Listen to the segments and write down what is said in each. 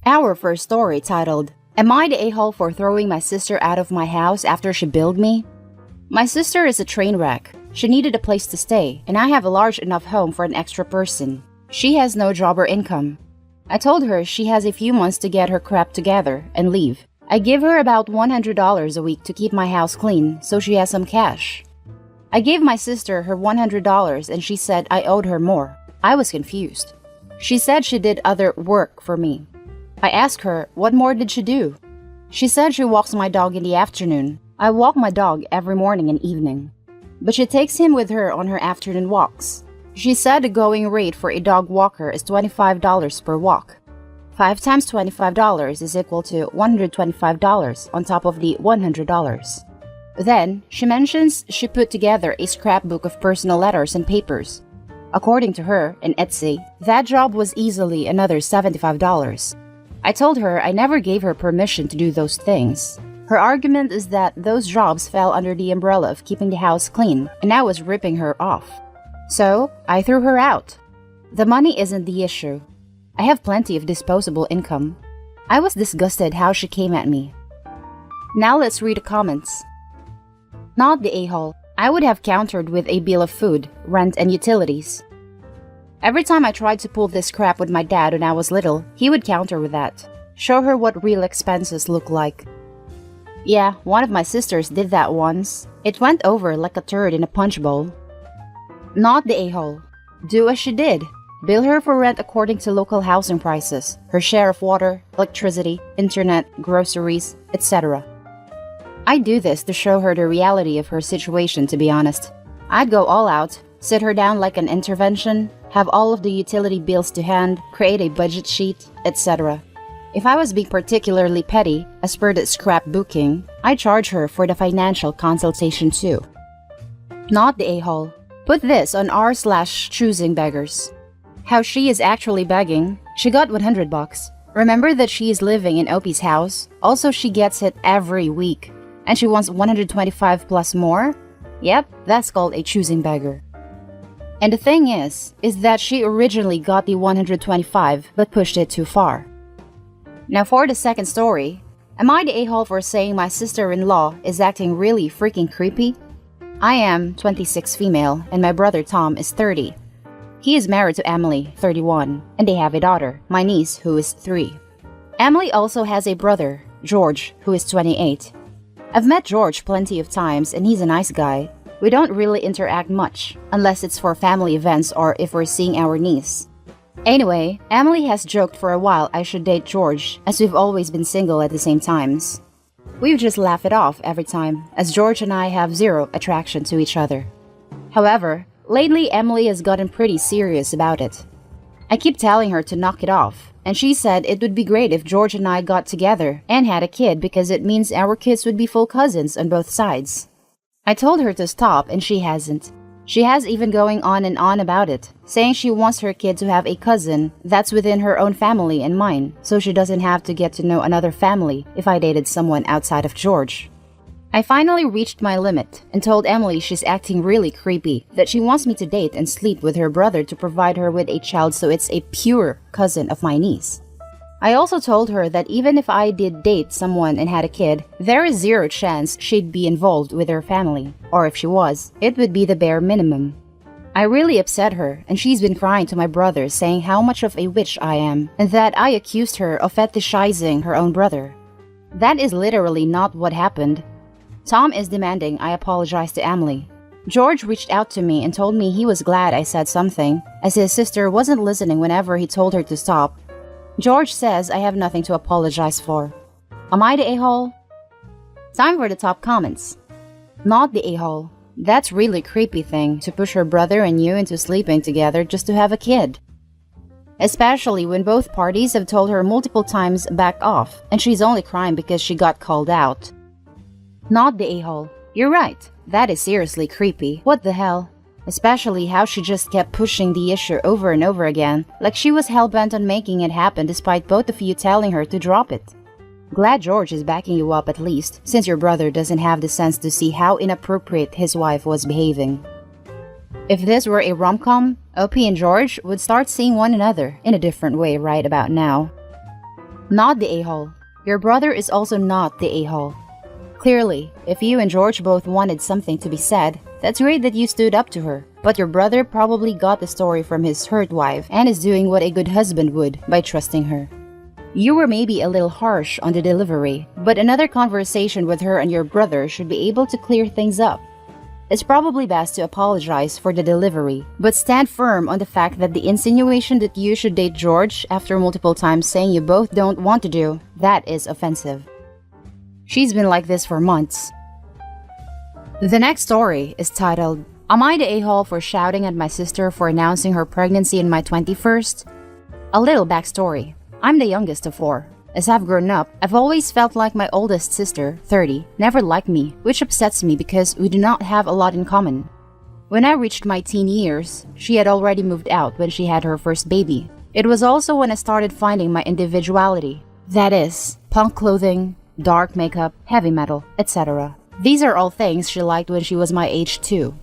Our first story, titled, "Am I the a-hole for throwing my sister out of my house after she billed me?" My sister is a train wreck. She needed a place to stay, and I have a large enough home for an extra person. She has no job or income. I told her she has a few months to get her crap together and leave. I give her about $100 a week to keep my house clean, so she has some cash. I gave my sister her $100 and she said I owed her more. I was confused. She said she did other work for me. I asked her, what more did she do? She said she walks my dog in the afternoon. I walk my dog every morning and evening. But she takes him with her on her afternoon walks. She said the going rate for a dog walker is $25 per walk. 5 times $25 is equal to $125 on top of the $100. Then, she mentions she put together a scrapbook of personal letters and papers. According to her, in Etsy, that job was easily another $75. I told her I never gave her permission to do those things. Her argument is that those jobs fell under the umbrella of keeping the house clean, and I was ripping her off. So, I threw her out. The money isn't the issue. I have plenty of disposable income. I was disgusted how she came at me. Now let's read the comments. Not the a-hole. I would have countered with a bill of food, rent, and utilities. Every time I tried to pull this crap with my dad when I was little, he would counter with that. Show her what real expenses look like. Yeah, one of my sisters did that once. It went over like a turd in a punch bowl. Not the a-hole. Do as she did. Bill her for rent according to local housing prices, her share of water, electricity, internet, groceries, etc. I do this to show her the reality of her situation, to be honest. I'd go all out, sit her down like an intervention, have all of the utility bills to hand, create a budget sheet, etc. If I was being particularly petty, as per the scrapbooking, I'd charge her for the financial consultation too. Not the a-hole. Put this on r/choosing beggars. How she is actually begging. She got $100. Remember that she is living in OP's house? Also, she gets it every week. And she wants 125 plus more? Yep, that's called a choosing beggar. And the thing is that she originally got the 125 but pushed it too far. Now for the second story, am I the a-hole for saying my sister-in-law is acting really freaking creepy? I am 26 female and my brother Tom is 30. He is married to Emily, 31, and they have a daughter, my niece, who is 3. Emily also has a brother, George, who is 28. I've met George plenty of times and he's a nice guy. We don't really interact much, unless it's for family events or if we're seeing our niece. Anyway, Emily has joked for a while I should date George, as we've always been single at the same times. We just laugh it off every time, as George and I have zero attraction to each other. However, lately Emily has gotten pretty serious about it. I keep telling her to knock it off, and she said it would be great if George and I got together and had a kid because it means our kids would be full cousins on both sides. I told her to stop and she hasn't. She has even going on and on about it, saying she wants her kid to have a cousin that's within her own family and mine, so she doesn't have to get to know another family if I dated someone outside of George. I finally reached my limit and told Emily she's acting really creepy, that she wants me to date and sleep with her brother to provide her with a child so it's a pure cousin of my niece. I also told her that even if I did date someone and had a kid, there is zero chance she'd be involved with her family, or if she was, it would be the bare minimum. I really upset her, and she's been crying to my brother saying how much of a witch I am, and that I accused her of fetishizing her own brother. That is literally not what happened. Tom is demanding I apologize to Emily. George reached out to me and told me he was glad I said something, as his sister wasn't listening whenever he told her to stop. George says I have nothing to apologize for. Am I the a-hole? Time for the top comments. Not the a-hole. That's really creepy thing to push her brother and you into sleeping together just to have a kid. Especially when both parties have told her multiple times back off and she's only crying because she got called out. Not the a-hole. You're right. That is seriously creepy. What the hell? Especially how she just kept pushing the issue over and over again, like she was hell-bent on making it happen despite both of you telling her to drop it. Glad George is backing you up at least, since your brother doesn't have the sense to see how inappropriate his wife was behaving. If this were a rom-com, OP and George would start seeing one another in a different way right about now. Not the a-hole. Your brother is also not the a-hole. Clearly, if you and George both wanted something to be said, that's great that you stood up to her. But your brother probably got the story from his hurt wife and is doing what a good husband would by trusting her. You were maybe a little harsh on the delivery, but another conversation with her and your brother should be able to clear things up. It's probably best to apologize for the delivery, but stand firm on the fact that the insinuation that you should date George after multiple times saying you both don't want to do, that is offensive. She's been like this for months. The next story is titled, Am I the a-hole for shouting at my sister for announcing her pregnancy in my 21st? A little backstory. I'm the youngest of 4. As I've grown up, I've always felt like my oldest sister, 30, never liked me, which upsets me because we do not have a lot in common. When I reached my teen years, she had already moved out when she had her first baby. It was also when I started finding my individuality. That is, punk clothing, dark makeup, heavy metal, etc. These are all things she liked when she was my age too.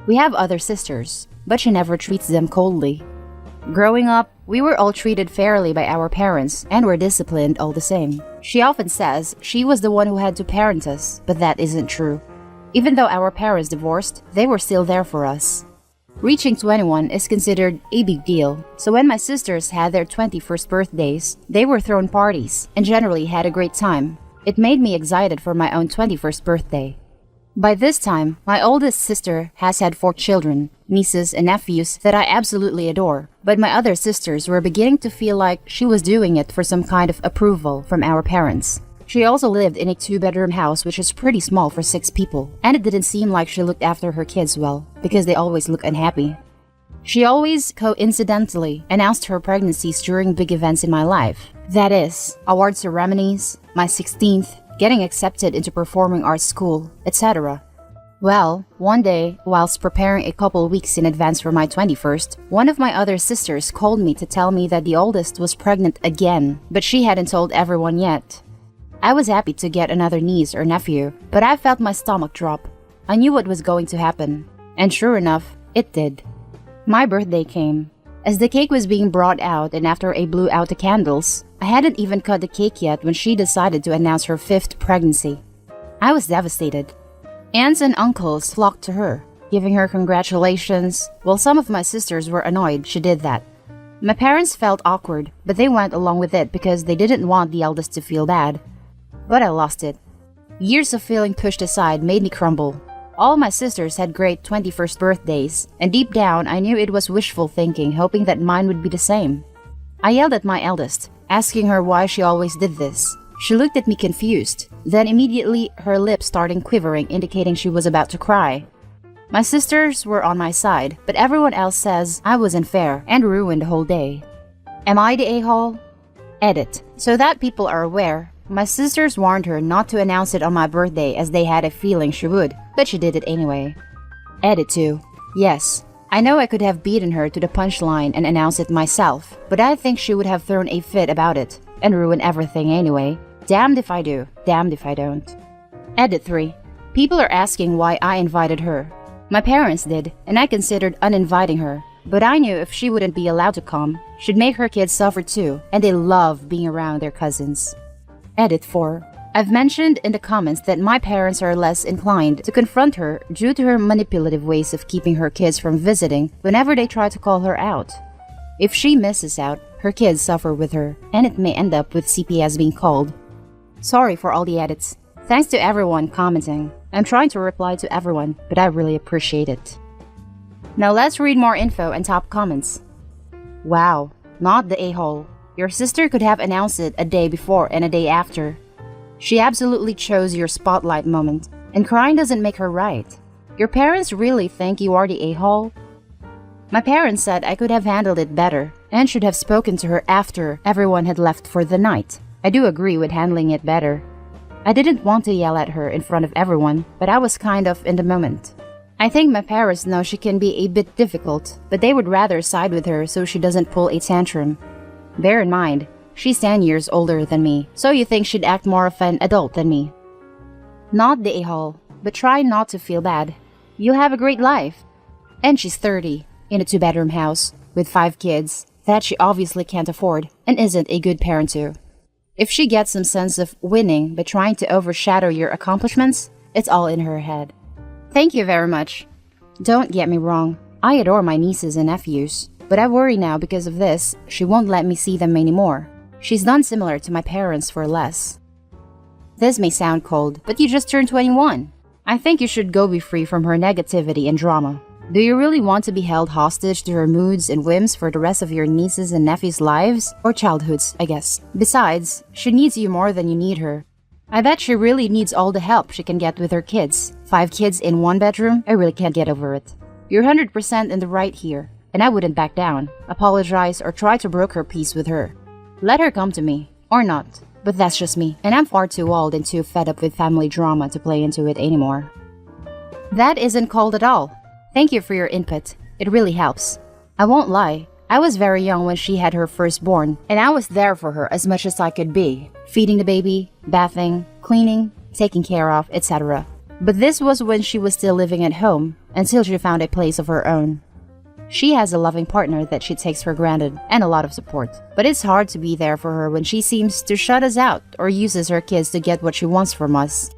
We have other sisters, but she never treats them coldly. Growing up, we were all treated fairly by our parents and were disciplined all the same. She often says she was the one who had to parent us, but that isn't true. Even though our parents divorced, they were still there for us. Reaching 21 is considered a big deal, so when my sisters had their 21st birthdays, they were thrown parties and generally had a great time. It made me excited for my own 21st birthday. By this time, my oldest sister has had 4 children, nieces and nephews that I absolutely adore, but my other sisters were beginning to feel like she was doing it for some kind of approval from our parents. She also lived in a 2-bedroom house which is pretty small for 6 people, and it didn't seem like she looked after her kids well, because they always look unhappy. She always coincidentally announced her pregnancies during big events in my life. That is, award ceremonies, my 16th, getting accepted into performing arts school, etc. Well, one day, whilst preparing a couple weeks in advance for my 21st, one of my other sisters called me to tell me that the oldest was pregnant again, but she hadn't told everyone yet. I was happy to get another niece or nephew, but I felt my stomach drop. I knew what was going to happen, and sure enough, it did. My birthday came. As the cake was being brought out and after I blew out the candles, I hadn't even cut the cake yet when she decided to announce her 5th pregnancy. I was devastated. Aunts and uncles flocked to her, giving her congratulations, while some of my sisters were annoyed she did that. My parents felt awkward, but they went along with it because they didn't want the eldest to feel bad. But I lost it. Years of feeling pushed aside made me crumble. All my sisters had great 21st birthdays, and deep down I knew it was wishful thinking, hoping that mine would be the same. I yelled at my eldest, asking her why she always did this. She looked at me confused, then immediately her lips started quivering, indicating she was about to cry. My sisters were on my side, but everyone else says I was unfair and ruined the whole day. Am I the a-hole? Edit. So that people are aware, my sisters warned her not to announce it on my birthday as they had a feeling she would, but she did it anyway. Edit 2. Yes, I know I could have beaten her to the punchline and announced it myself, but I think she would have thrown a fit about it and ruined everything anyway. Damned if I do, damned if I don't. Edit 3. People are asking why I invited her. My parents did, and I considered uninviting her, but I knew if she wouldn't be allowed to come, she'd make her kids suffer too, and they love being around their cousins. Edit 4. I've mentioned in the comments that my parents are less inclined to confront her due to her manipulative ways of keeping her kids from visiting whenever they try to call her out. If she misses out, her kids suffer with her, and it may end up with CPS being called. Sorry for all the edits. Thanks to everyone commenting. I'm trying to reply to everyone, but I really appreciate it. Now let's read more info and top comments. Wow, not the a-hole. Your sister could have announced it a day before and a day after. She absolutely chose your spotlight moment, and crying doesn't make her right. Your parents really think you are the a-hole? My parents said I could have handled it better and should have spoken to her after everyone had left for the night. I do agree with handling it better. I didn't want to yell at her in front of everyone, but I was kind of in the moment. I think my parents know she can be a bit difficult, but they would rather side with her so she doesn't pull a tantrum. Bear in mind, she's 10 years older than me, so you think she'd act more of an adult than me. Not the a-hole, but try not to feel bad. You'll have a great life. And she's 30, in a 2-bedroom house, with 5 kids, that she obviously can't afford, and isn't a good parent to. If she gets some sense of winning by trying to overshadow your accomplishments, it's all in her head. Thank you very much. Don't get me wrong, I adore my nieces and nephews, but I worry now because of this, she won't let me see them anymore. She's done similar to my parents for less. This may sound cold, but you just turned 21. I think you should go be free from her negativity and drama. Do you really want to be held hostage to her moods and whims for the rest of your nieces and nephews' lives? Or childhoods, I guess. Besides, she needs you more than you need her. I bet she really needs all the help she can get with her kids. 5 kids in 1 bedroom? I really can't get over it. You're 100% in the right here, and I wouldn't back down, apologize, or try to broker her peace with her. Let her come to me. Or not. But that's just me, and I'm far too old and too fed up with family drama to play into it anymore. That isn't cold at all. Thank you for your input. It really helps. I won't lie, I was very young when she had her firstborn, and I was there for her as much as I could be, feeding the baby, bathing, cleaning, taking care of, etc. But this was when she was still living at home, until she found a place of her own. She has a loving partner that she takes for granted, and a lot of support. But it's hard to be there for her when she seems to shut us out or uses her kids to get what she wants from us.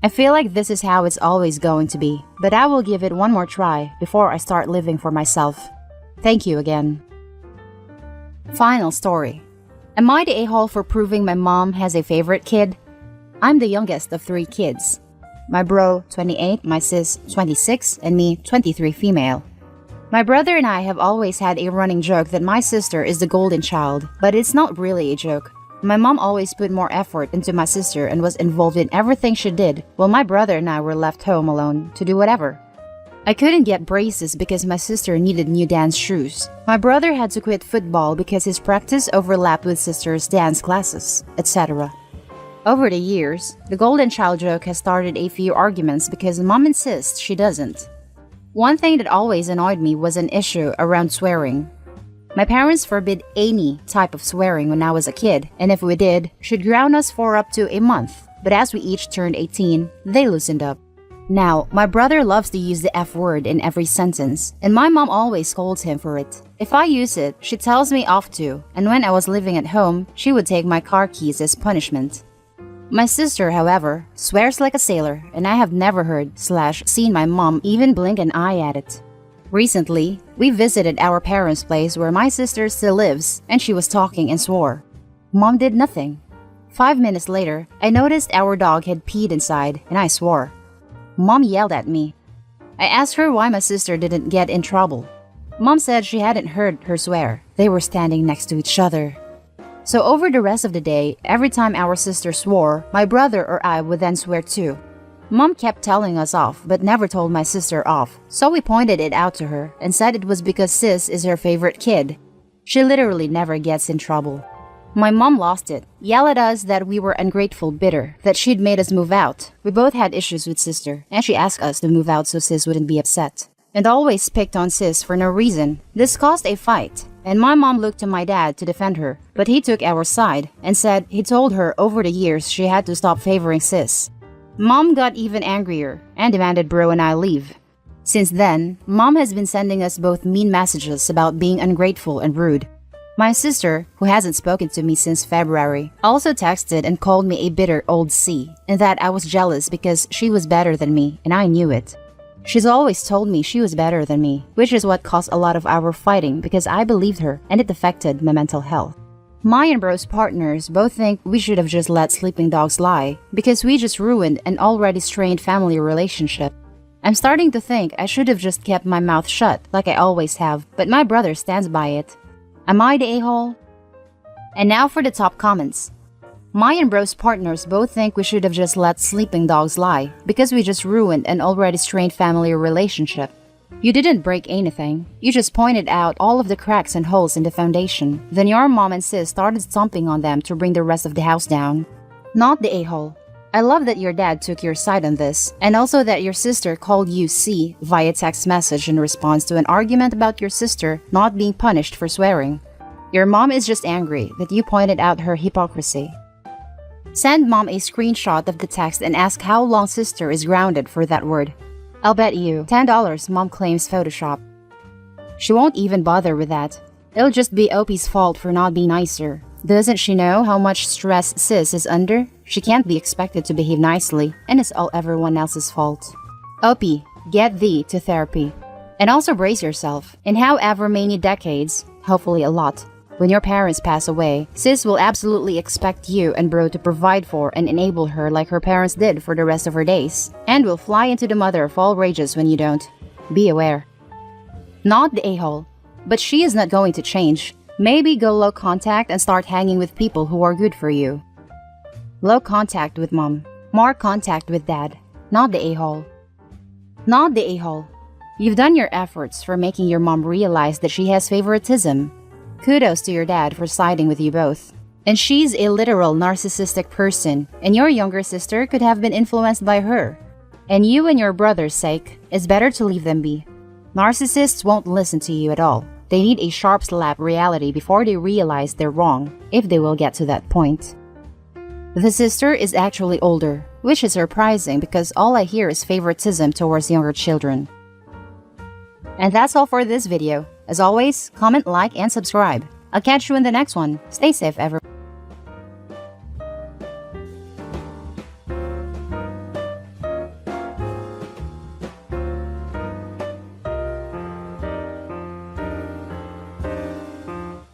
I feel like this is how it's always going to be, but I will give it one more try before I start living for myself. Thank you again. Final story. Am I the a-hole for proving my mom has a favorite kid? I'm the youngest of 3 kids. My bro, 28, my sis, 26, and me, 23 female. My brother and I have always had a running joke that my sister is the golden child, but it's not really a joke. My mom always put more effort into my sister and was involved in everything she did, while my brother and I were left home alone to do whatever. I couldn't get braces because my sister needed new dance shoes. My brother had to quit football because his practice overlapped with sister's dance classes, etc. Over the years, the golden child joke has started a few arguments because mom insists she doesn't. One thing that always annoyed me was an issue around swearing. My parents forbid any type of swearing when I was a kid, and if we did, she'd ground us for up to a month. But as we each turned 18, they loosened up. Now, my brother loves to use the F word in every sentence, and my mom always scolds him for it. If I use it, she tells me off to, and when I was living at home, she would take my car keys as punishment. My sister, however, swears like a sailor, and I have never heard/seen my mom even blink an eye at it. Recently, we visited our parents' place where my sister still lives, and she was talking and swore. Mom did nothing. 5 minutes later, I noticed our dog had peed inside, and I swore. Mom yelled at me. I asked her why my sister didn't get in trouble. Mom said she hadn't heard her swear. They were standing next to each other. So over the rest of the day, every time our sister swore, my brother or I would then swear too. Mom kept telling us off, but never told my sister off, so we pointed it out to her and said it was because sis is her favorite kid. She literally never gets in trouble. My mom lost it, yelled at us that we were ungrateful, bitter, that she'd made us move out. We both had issues with sister, and she asked us to move out so sis wouldn't be upset. And always picked on sis for no reason. This caused a fight, and my mom looked to my dad to defend her, but he took our side and said he told her over the years she had to stop favoring sis. Mom got even angrier and demanded bro and I leave. Since then, Mom has been sending us both mean messages about being ungrateful and rude. My sister, who hasn't spoken to me since February, also texted and called me a bitter old C, and that I was jealous because she was better than me, and I knew it. She's always told me she was better than me, which is what caused a lot of our fighting because I believed her and it affected my mental health. My and bro's partners both think we should have just let sleeping dogs lie because we just ruined an already strained family relationship. I'm starting to think I should have just kept my mouth shut like I always have, but my brother stands by it. Am I the a-hole? And now for the top comments. My and bro's partners both think we should have just let sleeping dogs lie because we just ruined an already strained family relationship. You didn't break anything. You just pointed out all of the cracks and holes in the foundation. Then your mom and sis started stomping on them to bring the rest of the house down. Not the a-hole. I love that your dad took your side on this, and also that your sister called you C via text message in response to an argument about your sister not being punished for swearing. Your mom is just angry that you pointed out her hypocrisy. Send mom a screenshot of the text and ask how long sister is grounded for that word. I'll bet you $10 mom claims Photoshop. She won't even bother with that. It'll just be OP's fault for not being nicer. Doesn't she know how much stress sis is under? She can't be expected to behave nicely, and it's all everyone else's fault. Opie, get thee to therapy. And also brace yourself. In however many decades, hopefully a lot, when your parents pass away, sis will absolutely expect you and bro to provide for and enable her like her parents did for the rest of her days, and will fly into the mother of all rages when you don't. Be aware. Not the a-hole, but she is not going to change. Maybe go low contact and start hanging with people who are good for you. Low contact with mom, more contact with dad, not the a-hole. Not the a-hole. You've done your efforts for making your mom realize that she has favoritism. Kudos to your dad for siding with you both. And she's a literal narcissistic person, and your younger sister could have been influenced by her. And you and your brother's sake, it's better to leave them be. Narcissists won't listen to you at all. They need a sharp slap reality before they realize they're wrong, if they will get to that point. The sister is actually older, which is surprising because all I hear is favoritism towards younger children. And that's all for this video. As always, comment, like, and subscribe. I'll catch you in the next one. Stay safe, everyone.